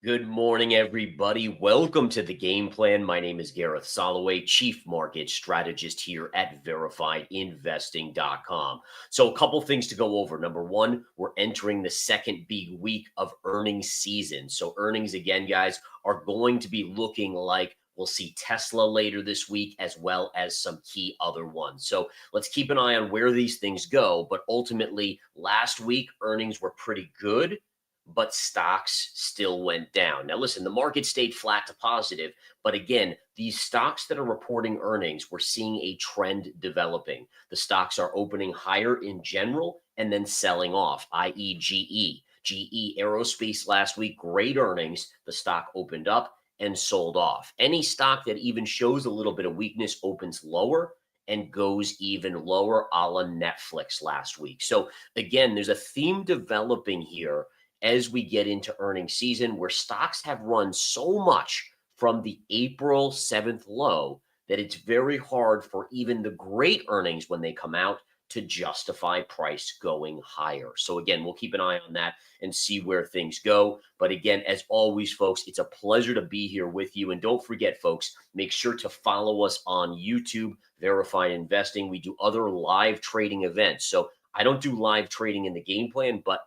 Good morning, everybody. Welcome to the game plan. My name is Gareth Soloway, Chief Market Strategist here at verifiedinvesting.com. So, a couple things to go over. Number one, we're entering the second big week of earnings season. So, earnings, again, guys, are going to be looking like we'll see Tesla later this week, as well as some key other ones. So, let's keep an eye on where these things go. But ultimately, last week, earnings were pretty good, but stocks still went down. Now, listen, the market stayed flat to positive, but again, these stocks that are reporting earnings, we're seeing a trend developing. The stocks are opening higher in general and then selling off, i.e., GE. GE Aerospace last week, great earnings. The stock opened up and sold off. Any stock that even shows a little bit of weakness opens lower and goes even lower, a la Netflix last week. So, again, there's a theme developing here as we get into earnings season, where stocks have run so much from the April 7th low that it's very hard for even the great earnings when they come out to justify price going higher. So again, we'll keep an eye on that and see where things go. But again, as always, folks, it's a pleasure to be here with you. And don't forget, folks, make sure to follow us on YouTube, Verified Investing. We do other live trading events. So I don't do live trading in the game plan, but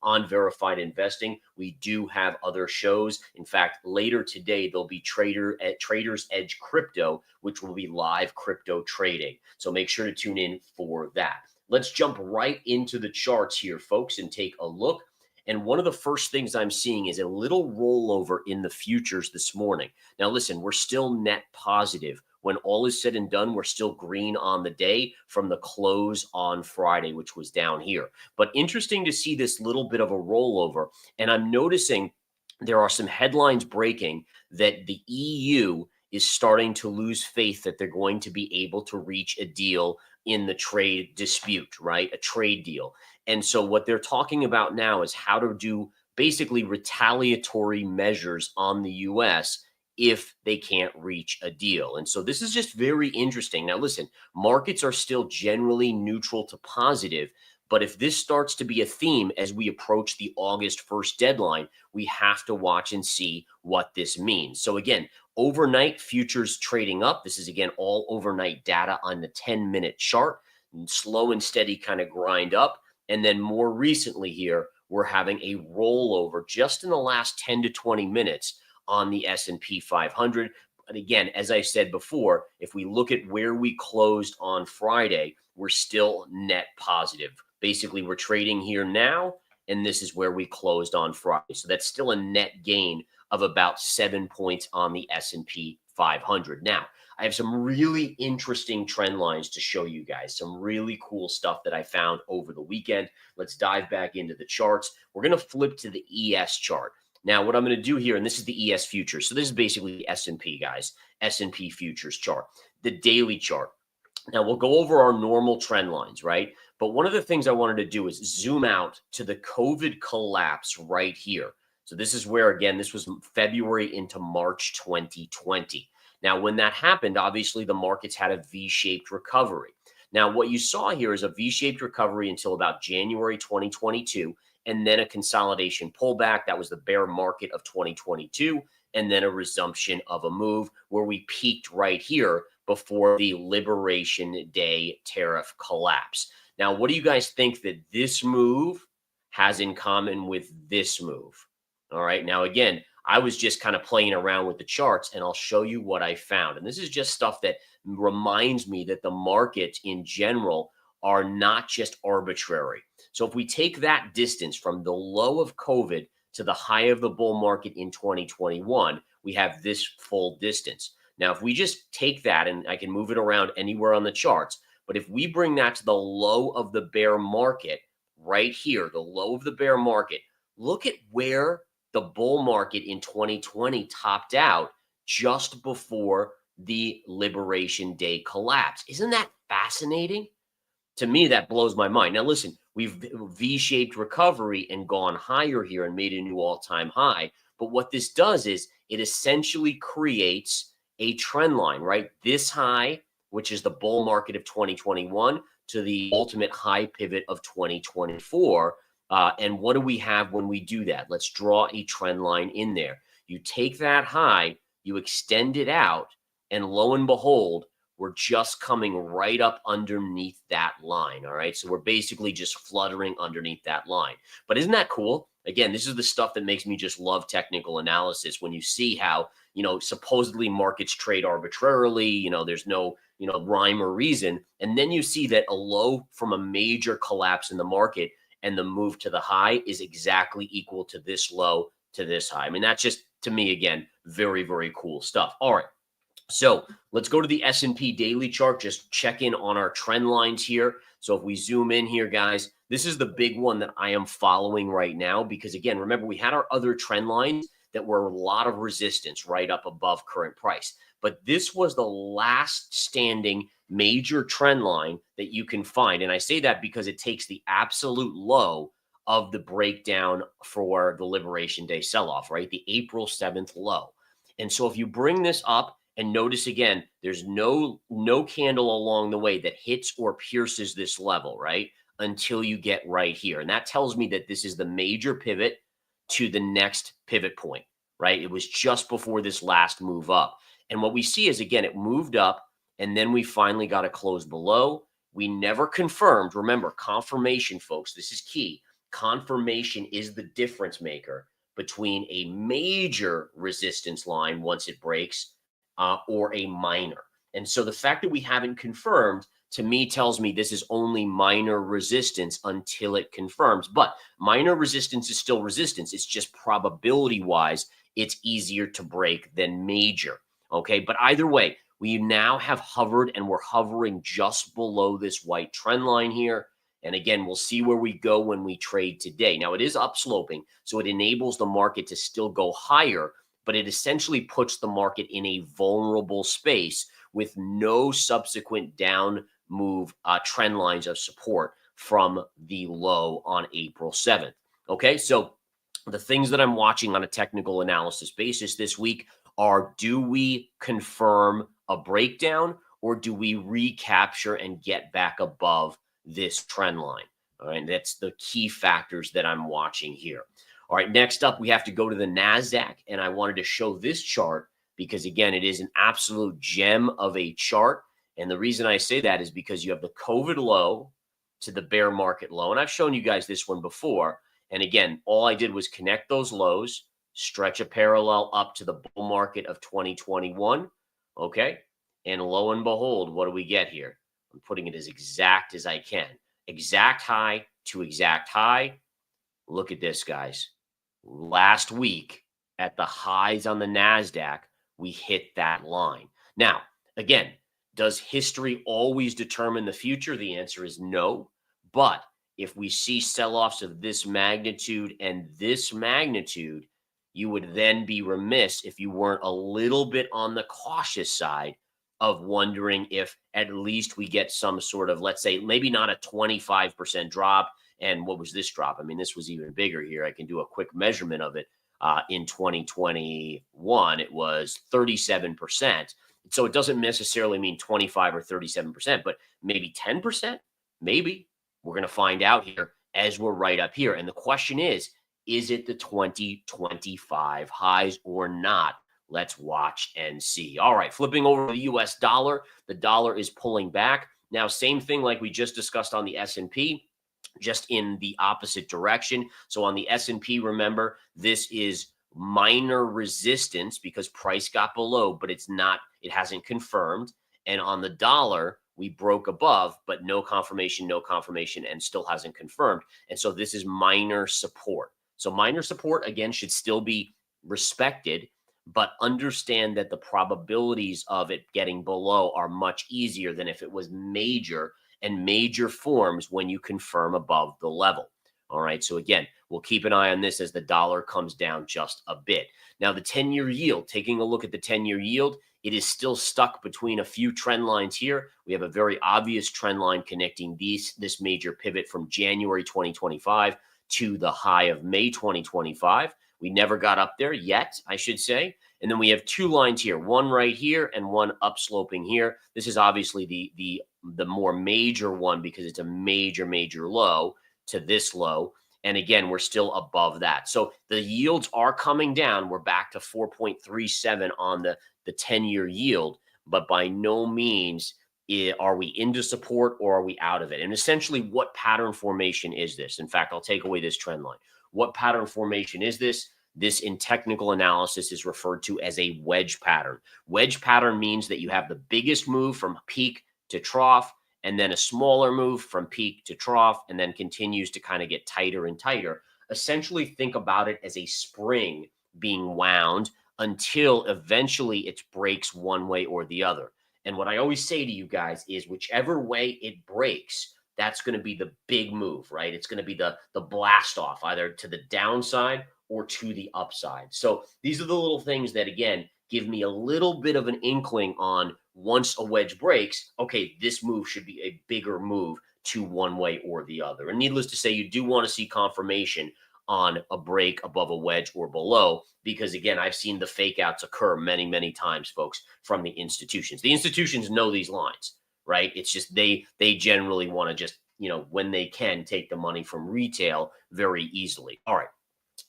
on Verified Investing, we do have other shows. In fact, later today, there'll be Trader's Edge Crypto, which will be live crypto trading. So make sure to tune in for that. Let's jump right into the charts here, folks, and take a look. And one of the first things I'm seeing is a little rollover in the futures this morning. Now, listen, we're still net positive. When all is said and done, we're still green on the day from the close on Friday, which was down here. But interesting to see this little bit of a rollover. And I'm noticing there are some headlines breaking that the EU is starting to lose faith that they're going to be able to reach a deal in the trade dispute, right? A trade deal. And so what they're talking about now is how to do basically retaliatory measures on the US if they can't reach a deal. And so this is just very interesting. Now, listen, markets are still generally neutral to positive, but if this starts to be a theme as we approach the August 1st deadline, we have to watch and see what this means. So again, overnight futures trading up. This is, again, all overnight data on the 10-minute chart. Slow and steady kind of grind up. And then more recently here, we're having a rollover just in the last 10 to 20 minutes on the S&P 500. But again, as I said before, if we look at where we closed on Friday, we're still net positive. Basically, we're trading here now, and this is where we closed on Friday. So that's still a net gain of about 7 points on the S&P 500. Now, I have some really interesting trend lines to show you guys, some really cool stuff that I found over the weekend. Let's dive back into the charts. We're going to flip to the ES chart. Now, what I'm going to do here, and this is the ES futures. So this is basically the S&P, guys, S&P futures chart, the daily chart. Now, we'll go over our normal trend lines, right? But one of the things I wanted to do is zoom out to the COVID collapse right here. So this is where, again, this was February into March 2020. Now, when that happened, obviously the markets had a V-shaped recovery. Now, what you saw here is a V-shaped recovery until about January 2022, and then a consolidation pullback. That was the bear market of 2022, and then a resumption of a move where we peaked right here before the Liberation Day tariff collapse. Now, what do you guys think that this move has in common with this move? All right. Now, again, I was just kind of playing around with the charts, and I'll show you what I found. And this is just stuff that reminds me that the markets in general are not just arbitrary. So if we take that distance from the low of COVID to the high of the bull market in 2021, we have this full distance. Now, if we just take that, and I can move it around anywhere on the charts, but if we bring that to the low of the bear market right here, the low of the bear market, look at where the bull market in 2020 topped out just before the Liberation Day collapse. Isn't that fascinating? To me, that blows my mind. Now, listen, we've V-shaped recovery and gone higher here and made a new all-time high. But what this does is it essentially creates a trend line, right? This high, which is the bull market of 2021, to the ultimate high pivot of 2024. And what do we have when we do that? Let's draw a trend line in there. You take that high, you extend it out, and lo and behold, we're just coming right up underneath that line. All right. So we're basically just fluttering underneath that line. But isn't that cool? Again, this is the stuff that makes me just love technical analysis. When you see how, supposedly markets trade arbitrarily, there's no, rhyme or reason. And then you see that a low from a major collapse in the market and the move to the high is exactly equal to this low to this high. I mean, that's just, to me, again, very, very cool stuff. All right. So let's go to the S&P daily chart, just check in on our trend lines here. So if we zoom in here, guys, this is the big one that I am following right now, because again, remember, we had our other trend lines that were a lot of resistance right up above current price. But this was the last standing major trend line that you can find. And I say that because it takes the absolute low of the breakdown for the Liberation Day sell-off, right? The April 7th low. And so if you bring this up, and notice again, there's no candle along the way that hits or pierces this level, right? Until you get right here. And that tells me that this is the major pivot to the next pivot point, right? It was just before this last move up. And what we see is, again, it moved up, and then we finally got a close below. We never confirmed. Remember, confirmation, folks, this is key. Confirmation is the difference maker between a major resistance line once it breaks or a minor. And so the fact that we haven't confirmed, to me, tells me this is only minor resistance until it confirms. But minor resistance is still resistance. It's just probability-wise, it's easier to break than major. Okay, but either way, we now have hovered, and we're hovering just below this white trend line here. And again, we'll see where we go when we trade today. Now, it is upsloping, so it enables the market to still go higher, but it essentially puts the market in a vulnerable space with no subsequent down move trend lines of support from the low on April 7th. Okay, so the things that I'm watching on a technical analysis basis this week are, do we confirm a breakdown, or do we recapture and get back above this trend line? All right, that's the key factors that I'm watching here. All right, next up, we have to go to the NASDAQ, and I wanted to show this chart because, again, it is an absolute gem of a chart. And the reason I say that is because you have the COVID low to the bear market low. And I've shown you guys this one before. And again, all I did was connect those lows, stretch a parallel up to the bull market of 2021. Okay. And lo and behold, what do we get here? I'm putting it as exact as I can. Exact high to exact high. Look at this, guys. Last week at the highs on the NASDAQ, we hit that line. Now, again, does history always determine the future? The answer is no. But if we see sell-offs of this magnitude and this magnitude, you would then be remiss if you weren't a little bit on the cautious side of wondering if at least we get some sort of, let's say, maybe not a 25% drop. And what was this drop? I mean, this was even bigger here. I can do a quick measurement of it. In 2021, it was 37%. So it doesn't necessarily mean 25 or 37%, but maybe 10%, maybe. We're going to find out here as we're right up here. And the question is it the 2025 highs or not? Let's watch and see. All right, flipping over to the US dollar. The dollar is pulling back. Now, same thing like we just discussed on the S&P. Just in the opposite direction. So on the S&P, remember, this is minor resistance because price got below, but it hasn't confirmed. And on the dollar, we broke above, but no confirmation, and still hasn't confirmed. And so this is minor support. So minor support, again, should still be respected, but understand that the probabilities of it getting below are much easier than if it was major, and major forms when you confirm above the level. All right. So again, we'll keep an eye on this as the dollar comes down just a bit. Now, the 10-year yield, taking a look at the 10-year yield, it is still stuck between a few trend lines here. We have a very obvious trend line connecting this major pivot from January 2025 to the high of May 2025. We never got up there yet, I should say. And then we have two lines here, one right here and one upsloping here. This is obviously the more major one because it's a major low to this low. And again, we're still above that. So the yields are coming down. We're back to 4.37 on the 10-year yield, but by no means are we into support or are we out of it? And essentially, what pattern formation is this? In fact, I'll take away this trend line. What pattern formation is this? This in technical analysis is referred to as a wedge pattern. Wedge pattern means that you have the biggest move from peak to trough, and then a smaller move from peak to trough, and then continues to kind of get tighter and tighter. Essentially, think about it as a spring being wound until eventually it breaks one way or the other. And what I always say to you guys is whichever way it breaks, that's going to be the big move, right? It's going to be the blast off, either to the downside or to the upside. So these are the little things that, again, give me a little bit of an inkling on once a wedge breaks, okay, this move should be a bigger move to one way or the other. And needless to say, you do want to see confirmation on a break above a wedge or below, because again, I've seen the fake outs occur many, many times, folks, from the institutions. The institutions know these lines, right? It's just they generally want to just, when they can, take the money from retail very easily. All right.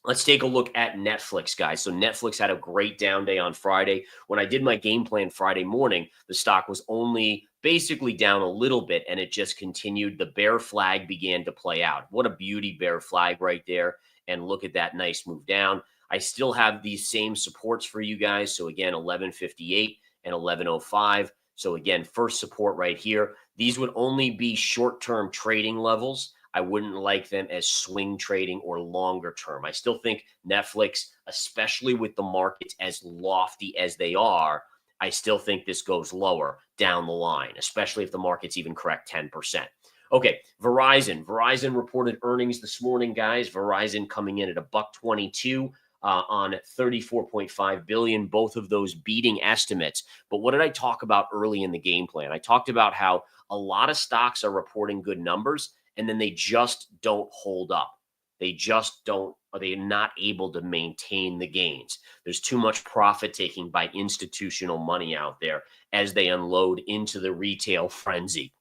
Let's take a look at Netflix, guys. So Netflix had a great down day on Friday. When I did my game plan Friday morning, the stock was only basically down a little bit, and it just continued. The bear flag began to play out. What a beauty bear flag right there. And look at that nice move down. I still have these same supports for you guys. So again, 1158 and 1105. So again, first support right here. These would only be short-term trading levels. I wouldn't like them as swing trading or longer term. I still think Netflix, especially with the markets as lofty as they are, I still think this goes lower down the line, especially if the markets even correct 10%. Okay, Verizon. Verizon reported earnings this morning, guys. Verizon coming in at $1.22 on 34.5 billion, both of those beating estimates. But what did I talk about early in the game plan? I talked about how a lot of stocks are reporting good numbers, and then they just don't hold up. They just don't, or they're not able to maintain the gains. There's too much profit taking by institutional money out there as they unload into the retail frenzy.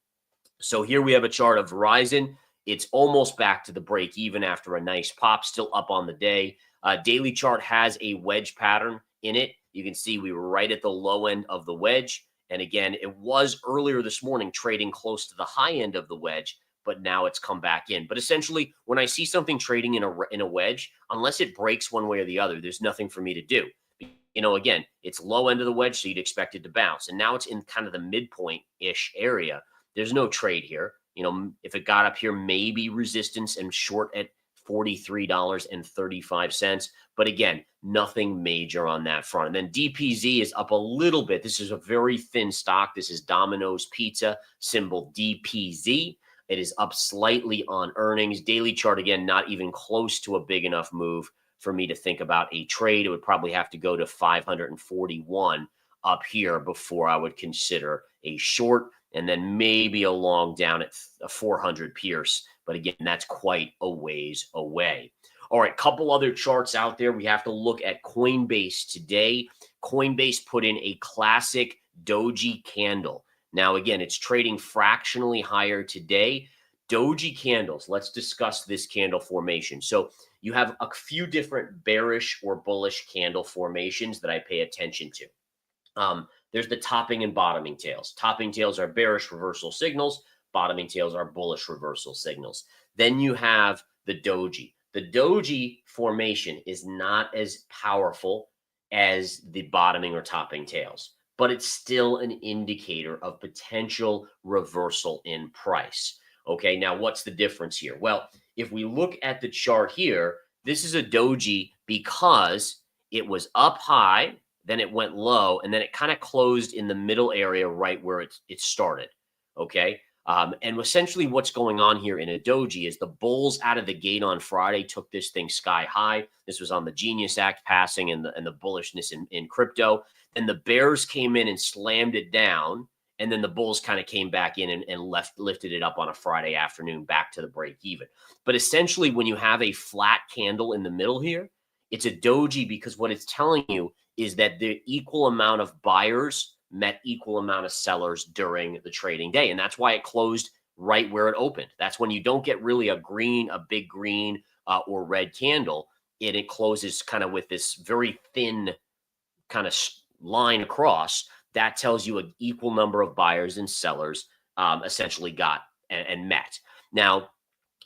So here we have a chart of Verizon. It's almost back to the break even after a nice pop, still up on the day. Daily chart has a wedge pattern in it. You can see we were right at the low end of the wedge. And again, it was earlier this morning trading close to the high end of the wedge, but now it's come back in. But essentially, when I see something trading in a wedge, unless it breaks one way or the other, there's nothing for me to do. Again, it's low end of the wedge, so you'd expect it to bounce. And now it's in kind of the midpoint-ish area. There's no trade here. If it got up here, maybe resistance and short at $43.35. But again, nothing major on that front. And then DPZ is up a little bit. This is a very thin stock. This is Domino's Pizza, symbol DPZ. It is up slightly on earnings. Daily chart, again, not even close to a big enough move for me to think about a trade. It would probably have to go to 541 up here before I would consider a short, and then maybe a long down at 400 Pierce. But again, that's quite a ways away. All right, couple other charts out there. We have to look at Coinbase today. Coinbase put in a classic doji candle. Now, again, it's trading fractionally higher today. Doji candles, let's discuss this candle formation. So you have a few different bearish or bullish candle formations that I pay attention to. There's the topping and bottoming tails. Topping tails are bearish reversal signals. Bottoming tails are bullish reversal signals. Then you have the doji. The doji formation is not as powerful as the bottoming or topping tails, but it's still an indicator of potential reversal in price. Okay, now what's the difference here? Well, if we look at the chart here, this is a doji because it was up high, then it went low, and then it kind of closed in the middle area right where it started, okay? And essentially what's going on here in a doji is the bulls out of the gate on Friday took this thing sky high. This was on the Genius Act passing and the bullishness in crypto. Then the bears came in and slammed it down, and then the bulls kind of came back in and lifted it up on a Friday afternoon back to the break even. But essentially when you have a flat candle in the middle here, it's a doji because what it's telling you is that the equal amount of buyers met equal amount of sellers during the trading day. And that's why it closed right where it opened. That's when you don't get really a big green, or red candle, and it closes kind of with this very thin kind of line across, that tells you an equal number of buyers and sellers essentially got and met. Now,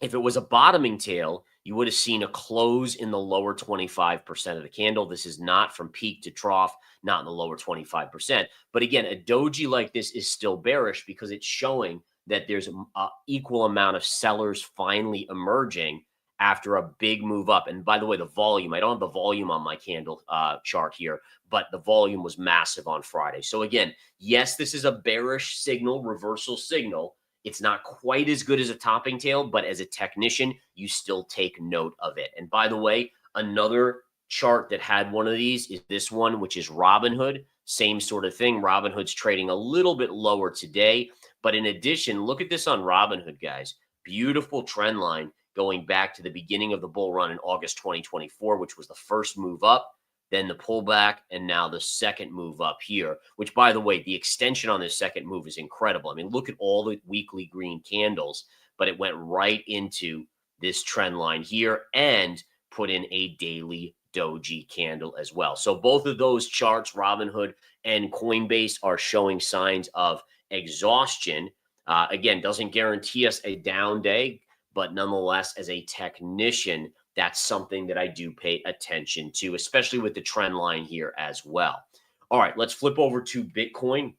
if it was a bottoming tail, you would have seen a close in the lower 25% of the candle. This is not from peak to trough, not in the lower 25%. But again, a doji like this is still bearish because it's showing that there's an equal amount of sellers finally emerging after a big move up. And by the way, the volume, I don't have the volume on my candle chart here, but the volume was massive on Friday. So again, yes, this is a bearish signal, reversal signal. It's not quite as good as a topping tail, but as a technician, you still take note of it. And by the way, another chart that had one of these is this one, which is Robinhood. Same sort of thing. Robinhood's trading a little bit lower today. But in addition, look at this on Robinhood, guys. Beautiful trend line going back to the beginning of the bull run in August 2024, which was the first move up, then the pullback, and now the second move up here, which, by the way, the extension on this second move is incredible. I mean, look at all the weekly green candles, but it went right into this trend line here and put in a daily doji candle as well. So both of those charts, Robinhood and Coinbase, are showing signs of exhaustion. Again, doesn't guarantee us a down day, but nonetheless, as a technician, that's something that I do pay attention to, especially with the trend line here as well. All right, let's flip over to Bitcoin.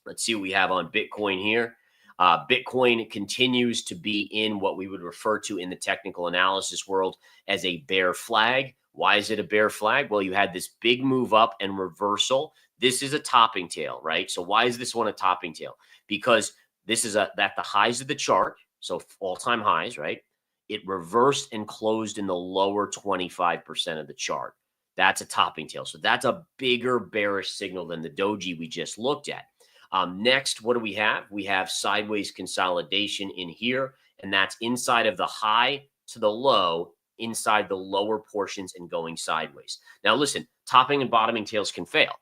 Let's see what we have on Bitcoin here. Bitcoin continues to be in what we would refer to in the technical analysis world as a bear flag. Why is it a bear flag? Well, you had this big move up and reversal. This is a topping tail, right? So why is this one a topping tail? Because this is at the highs of the chart, so all-time highs, right? It reversed and closed in the lower 25% of the chart. That's a topping tail. So that's a bigger bearish signal than the doji we just looked at. Next, what do we have? We have sideways consolidation in here, and that's inside of the high to the low, inside the lower portions and going sideways. Now, listen, topping and bottoming tails can fail,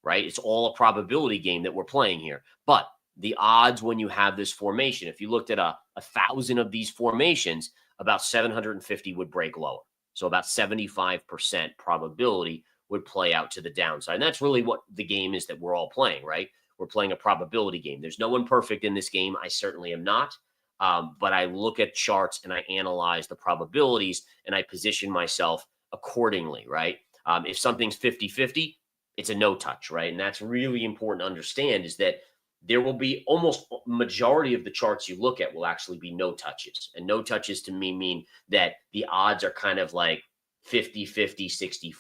right? It's all a probability game that we're playing here. But the odds when you have this formation, if you looked at 1,000 of these formations, about 750 would break lower. So about 75% probability would play out to the downside. And that's really what the game is that we're all playing, right? We're playing a probability game. There's no one perfect in this game. I certainly am not. But I look at charts and I analyze the probabilities and I position myself accordingly, right? If something's 50-50, it's a no touch, right? And that's really important to understand, is that there will be almost majority of the charts you look at will actually be no touches. And no touches to me mean that the odds are kind of like 50-50,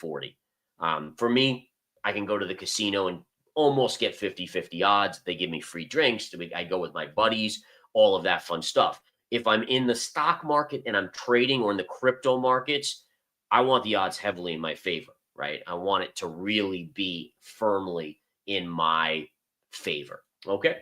60-40. For me, I can go to the casino and almost get 50-50 odds. They give me free drinks. I go with my buddies, all of that fun stuff. If I'm in the stock market and I'm trading, or in the crypto markets, I want the odds heavily in my favor, right? I want it to really be firmly in my favor. Okay,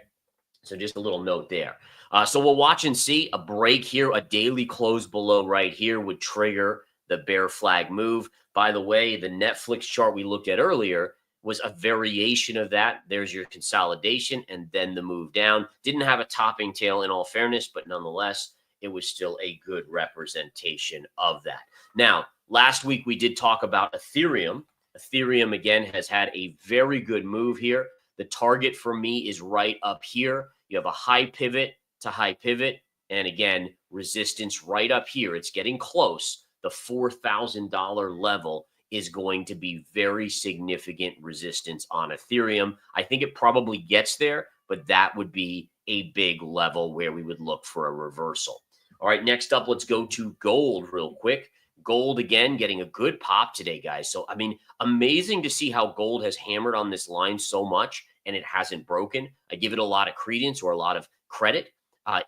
so just a little note there. So we'll watch and see. A break here, a daily close below right here would trigger the bear flag move. By the way, the Netflix chart we looked at earlier was a variation of that. There's your consolidation and then the move down. Didn't have a topping tail in all fairness, but nonetheless, it was still a good representation of that. Now, last week we did talk about Ethereum. Ethereum, again, has had a very good move here. The target for me is right up here. You have a high pivot to high pivot. And again, resistance right up here. It's getting close. The $4,000 level is going to be very significant resistance on Ethereum. I think it probably gets there, but that would be a big level where we would look for a reversal. All right, next up, let's go to gold real quick. Gold, again, getting a good pop today, guys. So, I mean, amazing to see how gold has hammered on this line so much and it hasn't broken. I give it a lot of credence, or a lot of credit.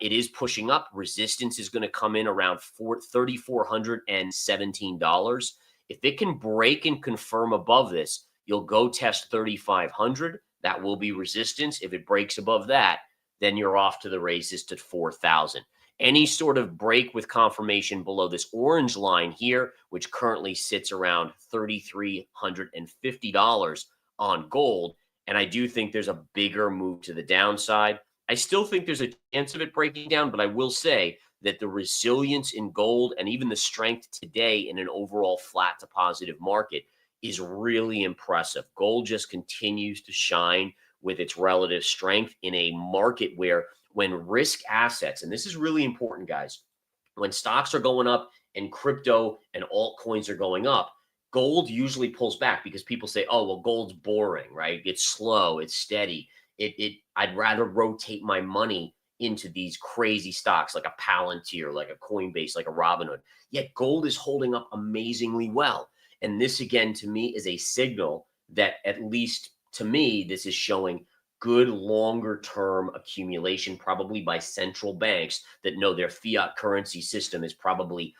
It is pushing up. Resistance is going to come in around $3,417. If it can break and confirm above this, you'll go test 3,500. That will be resistance. If it breaks above that, then you're off to the races to 4,000. Any sort of break with confirmation below this orange line here, which currently sits around $3,350 on gold. And I do think there's a bigger move to the downside. I still think there's a chance of it breaking down, but I will say that the resilience in gold and even the strength today in an overall flat to positive market is really impressive. Gold just continues to shine with its relative strength in a market where when risk assets, and this is really important, guys, when stocks are going up and crypto and altcoins are going up, gold usually pulls back because people say, oh, well, gold's boring, right? It's slow, it's steady. I'd rather rotate my money into these crazy stocks like a Palantir, like a Coinbase, like a Robinhood. Yet gold is holding up amazingly well. And this, again, to me, is a signal that, at least to me, this is showing good longer term accumulation, probably by central banks that know their fiat currency system is probably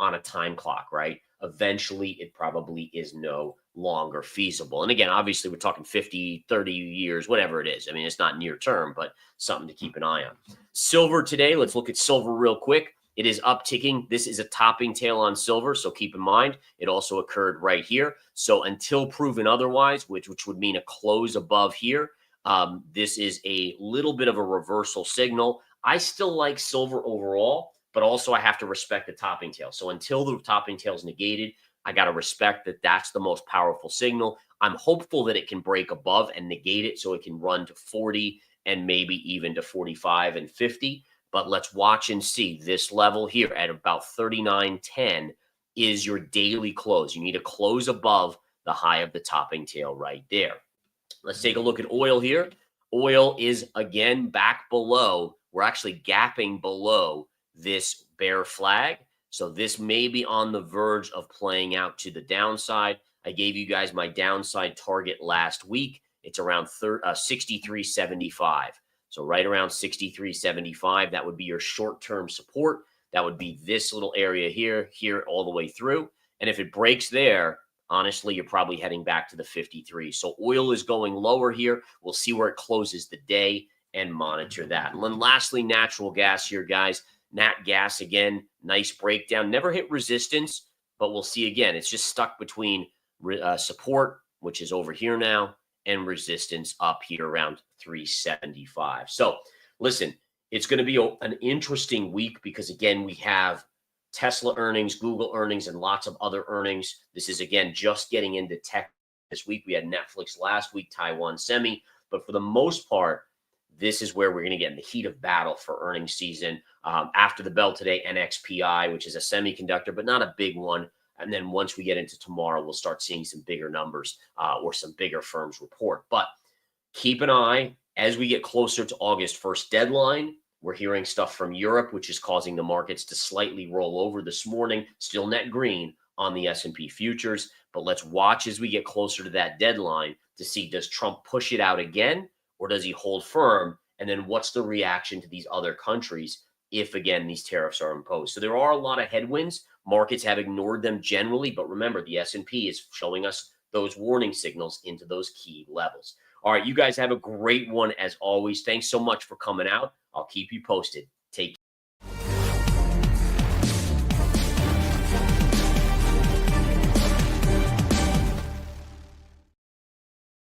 on a time clock, right? Eventually, it probably is no longer feasible. And again, obviously, we're talking 50, 30 years, whatever it is. I mean, it's not near term, but something to keep an eye on. Silver today, let's look at silver real quick. It is upticking. This is a topping tail on silver, so keep in mind, it also occurred right here. So until proven otherwise, which would mean a close above here, this is a little bit of a reversal signal. I still like silver overall, but also I have to respect the topping tail. So until the topping tail is negated, I got to respect that that's the most powerful signal. I'm hopeful that it can break above and negate it so it can run to 40 and maybe even to 45 and 50. But let's watch and see. This level here at about 39.10 is your daily close. You need to close above the high of the topping tail right there. Let's take a look at oil here. Oil is again back below. We're actually gapping below this bear flag. So this may be on the verge of playing out to the downside. I gave you guys my downside target last week. It's around 63.75. So right around 63.75, that would be your short-term support. That would be this little area here, all the way through. And if it breaks there, honestly, you're probably heading back to the 53. So oil is going lower here. We'll see where it closes the day and monitor that. And then lastly, natural gas here, guys. Nat gas, again, nice breakdown. Never hit resistance, but we'll see again. It's just stuck between support, which is over here now, and resistance up here around 375. So listen, it's going to be an interesting week because, again, we have Tesla earnings, Google earnings, and lots of other earnings. This is, again, just getting into tech this week. We had Netflix last week, Taiwan Semi, but for the most part, this is where we're going to get in the heat of battle for earnings season. After the bell today, NXPI, which is a semiconductor, but not a big one. And then once we get into tomorrow, we'll start seeing some bigger numbers or some bigger firms report. But keep an eye as we get closer to August 1st deadline. We're hearing stuff from Europe, which is causing the markets to slightly roll over this morning, still net green on the S&P futures. But let's watch as we get closer to that deadline to see, does Trump push it out again, or does he hold firm? And then what's the reaction to these other countries if, again, these tariffs are imposed? So there are a lot of headwinds. Markets have ignored them generally, but remember, the S&P is showing us those warning signals into those key levels. All right, you guys have a great one as always. Thanks so much for coming out. I'll keep you posted.